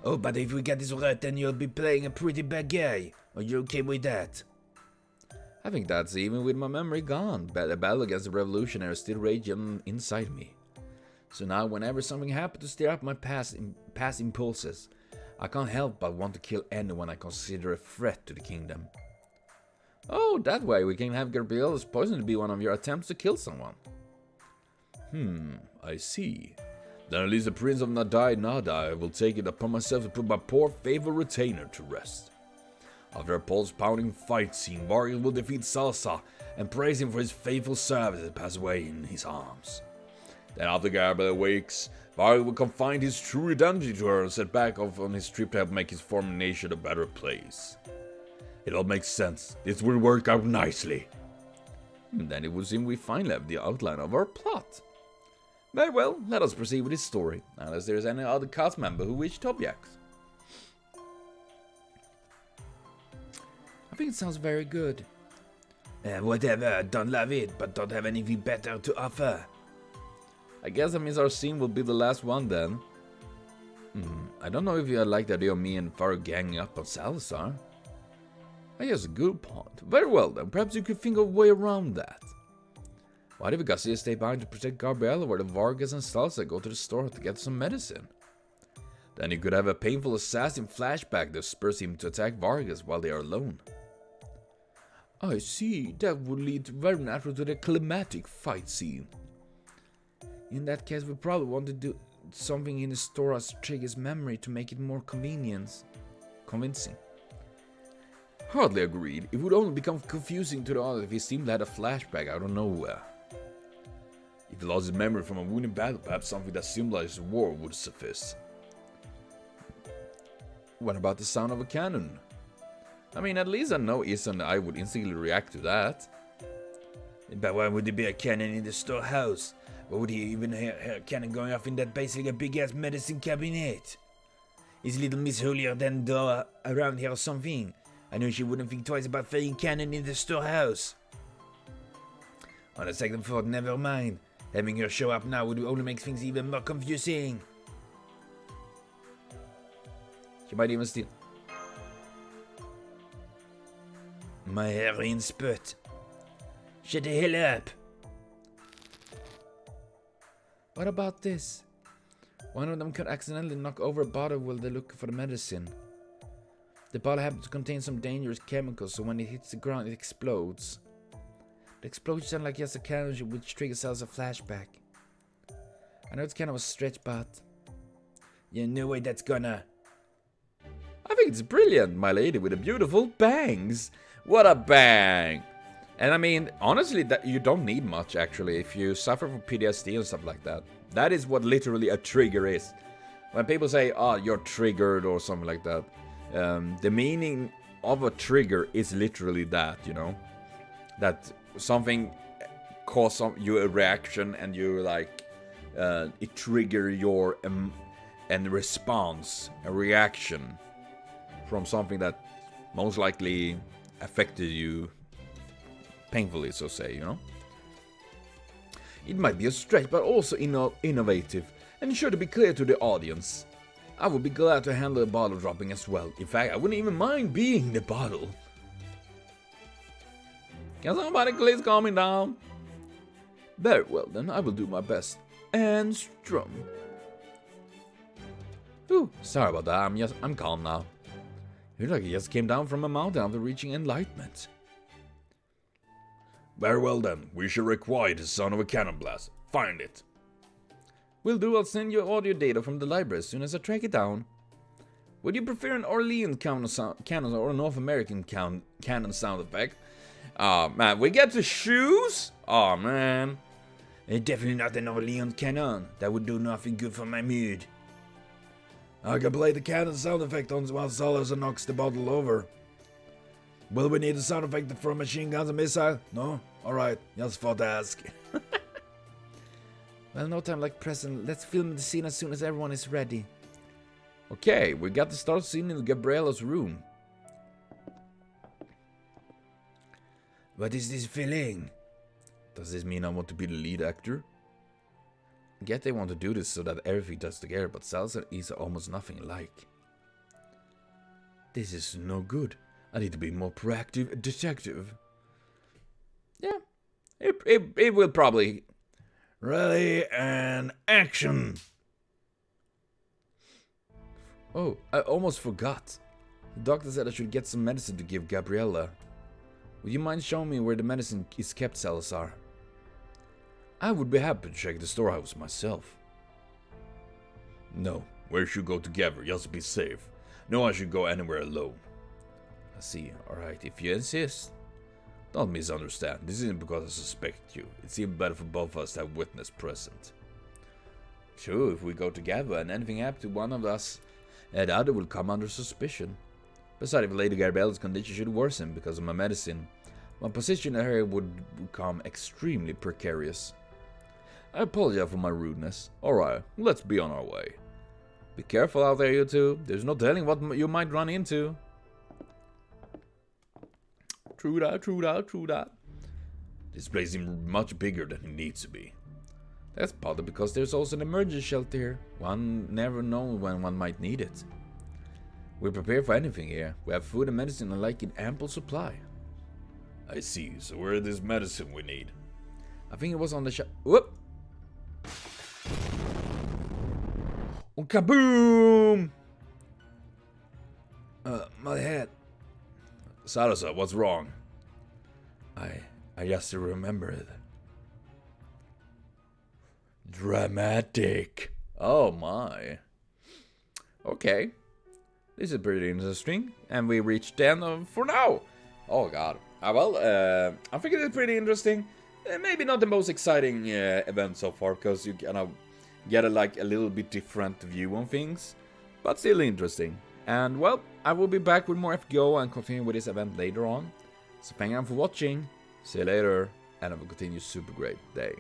Oh, but if we get this right, then you'll be playing a pretty bad guy. Are you okay with that? I think that's even with my memory gone. The battle against the revolutionaries still raging inside me. So now whenever something happens to stir up my past impulses, I can't help but want to kill anyone I consider a threat to the kingdom. Oh, that way we can have Gabriel's poison to be one of your attempts to kill someone. I see. Then at least the Prince of Nadai Nada will take it upon myself to put my poor faithful retainer to rest. After a pulse-pounding fight scene, Vargas will defeat Salsa and praise him for his faithful service and pass away in his arms. Then after Gabriel awakes, Vargas will confide his true identity to her and set back off on his trip to help make his former nation a better place. It all makes sense. This will work out nicely. Then it would seem we finally have the outline of our plot. Very well, let us proceed with this story, unless there is any other cast member who wish to object. I think it sounds very good. Whatever, don't love it, but don't have anything better to offer. I guess that means our scene will be the last one then. I don't know if you like the idea of me and Farah ganging up on Salazar. I guess a good point. Very well then, perhaps you could think of a way around that. Why did Garcia stay behind to protect Gabriela while the Vargas and Salsa go to the store to get some medicine? Then you could have a painful assassin flashback that spurs him to attack Vargas while they are alone. I see, that would lead very naturally to the climatic fight scene. In that case, we probably want to do something in the store as triggers memory to make it more convincing. Hardly agreed. It would only become confusing to the audience if he seemed to have a flashback out of nowhere. If he lost his memory from a wounded battle, perhaps something that symbolizes war would suffice. What about the sound of a cannon? I mean, at least I know Isa and I would instantly react to that. But why would there be a cannon in the storehouse? Why would he even hear a cannon going off in that basically a big-ass medicine cabinet? Is little Miss holier than thou around here or something? I know she wouldn't think twice about throwing cannon in the storehouse. On a second thought, never mind. Having her show up now would only make things even more confusing. She might even steal my heroin spurt. Shut the hell up. What about this? One of them could accidentally knock over a bottle while they're looking for the medicine. The bottle happens to contain some dangerous chemicals, so when it hits the ground, it explodes. The explosion sounds like just a cannon which triggers us a flashback. I know it's kind of a stretch, but yeah, no way that's gonna. I think it's brilliant, my lady with the beautiful bangs. What a bang! And I mean, honestly, that you don't need much actually if you suffer from PTSD and stuff like that. That is what literally a trigger is. When people say, "Oh, you're triggered" or something like that, the meaning of a trigger is literally that, you know, that something causes you a reaction and you like it trigger your and response, a reaction from something that most likely affected you painfully, so say, you know. It might be a stretch, but also innovative and sure to be clear to the audience. I would be glad to handle a bottle dropping as well. In fact, I wouldn't even mind being the bottle. Can somebody please calm me down? Very well then, I will do my best. And strum. Ooh, sorry about that, I'm calm now. You're like you just came down from a mountain after reaching enlightenment. Very well then, we shall require the sound of a cannon blast. Find it. Will do, I'll send you audio data from the library as soon as I track it down. Would you prefer an Orleans cannon or a North American cannon sound effect? Aw, man, we get to choose? Aw, man. Definitely not an Orleans cannon. That would do nothing good for my mood. I can play the cannon sound effect on while Salazar knocks the bottle over. Will we need a sound effect for machine guns and missile? No? Alright, just thought to ask. Well, no time like present. Let's film the scene as soon as everyone is ready. Okay, we got to start scene in Gabriella's room. What is this feeling? Does this mean I want to be the lead actor? I get they want to do this so that everything does together, but Salazar and Isa are almost nothing alike. This is no good. I need to be more proactive detective. Yeah, it will probably. Ready and action! Oh, I almost forgot. The doctor said I should get some medicine to give Gabriella. Would you mind showing me where the medicine is kept, Salazar? I would be happy to check the storehouse myself. No, we should go together, just to be safe. No one should go anywhere alone. I see, alright, if you insist. Don't misunderstand, this isn't because I suspect you. It seems better for both of us to have witness present. Sure, if we go together and anything happens to one of us, the other will come under suspicion. Besides, if Lady Gabriella's condition should worsen because of my medicine, my position in her would become extremely precarious. I apologize for my rudeness. Alright, let's be on our way. Be careful out there, you two. There's no telling what you might run into. True that, true that, true that. This place seems much bigger than it needs to be. That's partly because there's also an emergency shelter here. One never knows when one might need it. We're prepared for anything here. We have food and medicine alike in ample supply. I see, so where is this medicine we need? I think it was on the shelf. Whoop! Oh, kaboom! My head. Salazar, what's wrong? I just remembered. Dramatic. Oh my. Okay. This is pretty interesting. And we reached the end of for now. Oh god. I think it is pretty interesting. Maybe not the most exciting event so far, because you kind of get a little bit different view on things. But still interesting. And well, I will be back with more FGO and continue with this event later on. So thank you for watching. See you later. And have a continued super great day.